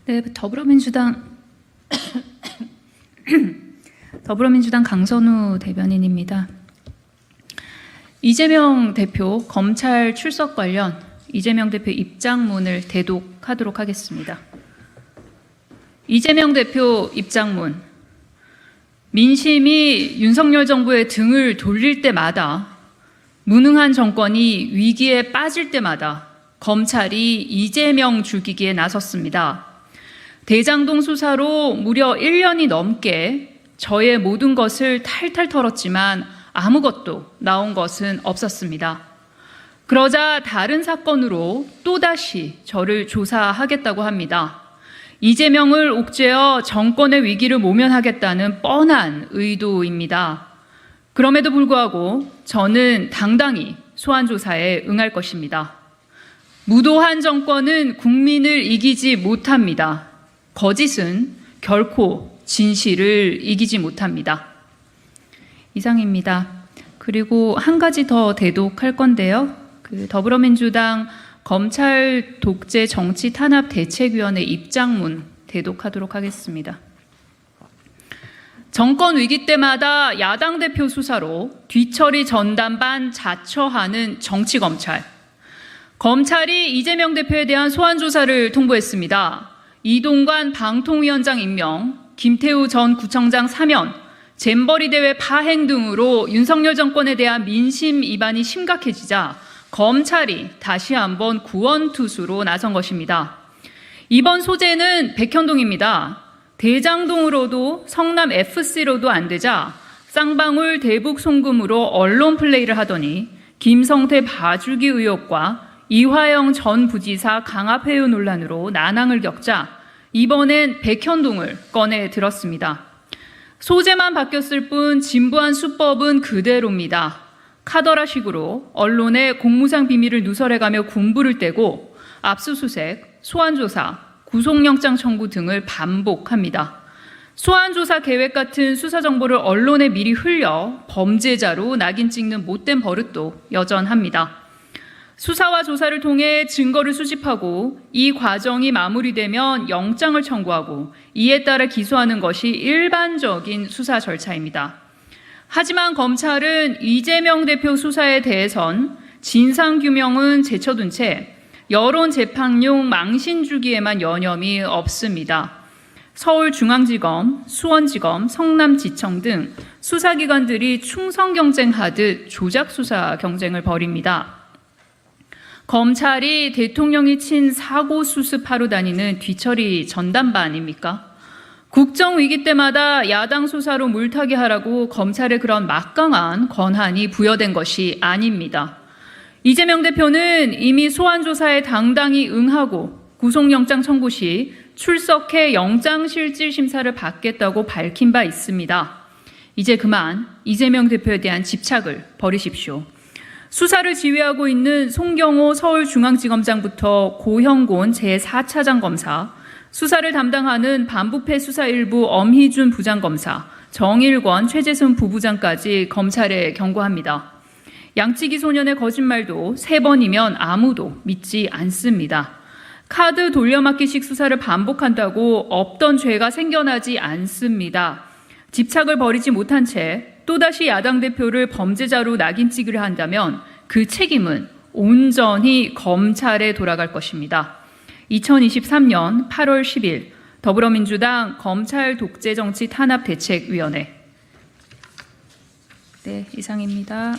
네, 더불어민주당 강선우 대변인입니다. 이재명 대표 검찰 출석 관련 이재명 대표 입장문을 대독하도록 하겠습니다. 이재명 대표 입장문. 민심이 윤석열 정부의 등을 돌릴 때마다, 무능한 정권이 위기에 빠질 때마다 검찰이 이재명 죽이기에 나섰습니다. 대장동 수사로 무려 1년이 넘게 저의 모든 것을 탈탈 털었지만 아무것도 나온 것은 없었습니다. 그러자 다른 사건으로 또다시 저를 조사하겠다고 합니다. 이재명을 옥죄어 정권의 위기를 모면하겠다는 뻔한 의도입니다. 그럼에도 불구하고 저는 당당히 소환조사에 응할 것입니다. 무도한 정권은 국민을 이기지 못합니다. 거짓은 결코 진실을 이기지 못합니다. 이상입니다. 그리고 한 가지 더 대독할 건데요. 더불어민주당 검찰 독재 정치 탄압 대책위원회 입장문 대독하도록 하겠습니다. 정권 위기 때마다 야당 대표 수사로 뒤처리 전담반 자처하는 정치검찰. 검찰이 이재명 대표에 대한 소환조사를 통보했습니다. 이동관 방통위원장 임명, 김태우 전 구청장 사면, 잼버리 대회 파행 등으로 윤석열 정권에 대한 민심 위반이 심각해지자 검찰이 다시 한번 구원투수로 나선 것입니다. 이번 소재는 백현동입니다. 대장동으로도 성남 FC로도 안 되자 쌍방울 대북 송금으로 언론 플레이를 하더니 김성태 봐주기 의혹과 이화영 전 부지사 강압회유 논란으로 난항을 겪자 이번엔 백현동을 꺼내 들었습니다. 소재만 바뀌었을 뿐 진부한 수법은 그대로입니다. 카더라식으로 언론의 공무상 비밀을 누설해가며 군부를 떼고 압수수색, 소환조사, 구속영장 청구 등을 반복합니다. 소환조사 계획 같은 수사 정보를 언론에 미리 흘려 범죄자로 낙인 찍는 못된 버릇도 여전합니다. 수사와 조사를 통해 증거를 수집하고 이 과정이 마무리되면 영장을 청구하고 이에 따라 기소하는 것이 일반적인 수사 절차입니다. 하지만 검찰은 이재명 대표 수사에 대해선 진상규명은 제쳐둔 채 여론재판용 망신 주기에만 여념이 없습니다. 서울중앙지검, 수원지검, 성남지청 등 수사기관들이 충성 경쟁하듯 조작 수사 경쟁을 벌입니다. 검찰이 대통령이 친 사고 수습하러 다니는 뒤처리 전담반입니까? 국정위기 때마다 야당 수사로 물타기 하라고 검찰에 그런 막강한 권한이 부여된 것이 아닙니다. 이재명 대표는 이미 소환조사에 당당히 응하고 구속영장 청구 시 출석해 영장실질심사를 받겠다고 밝힌 바 있습니다. 이제 그만 이재명 대표에 대한 집착을 버리십시오. 수사를 지휘하고 있는 송경호 서울중앙지검장부터 고형곤 제4차장 검사, 수사를 담당하는 반부패 수사일부 엄희준 부장검사, 정일권, 최재순 부부장까지 검찰에 경고합니다. 양치기 소년의 거짓말도 3번이면 아무도 믿지 않습니다. 카드 돌려막기식 수사를 반복한다고 없던 죄가 생겨나지 않습니다. 집착을 버리지 못한 채 또다시 야당 대표를 범죄자로 낙인 찍으려 한다면 그 책임은 온전히 검찰에 돌아갈 것입니다. 2023년 8월 10일 더불어민주당 검찰 독재 정치 탄압 대책위원회. 네, 이상입니다.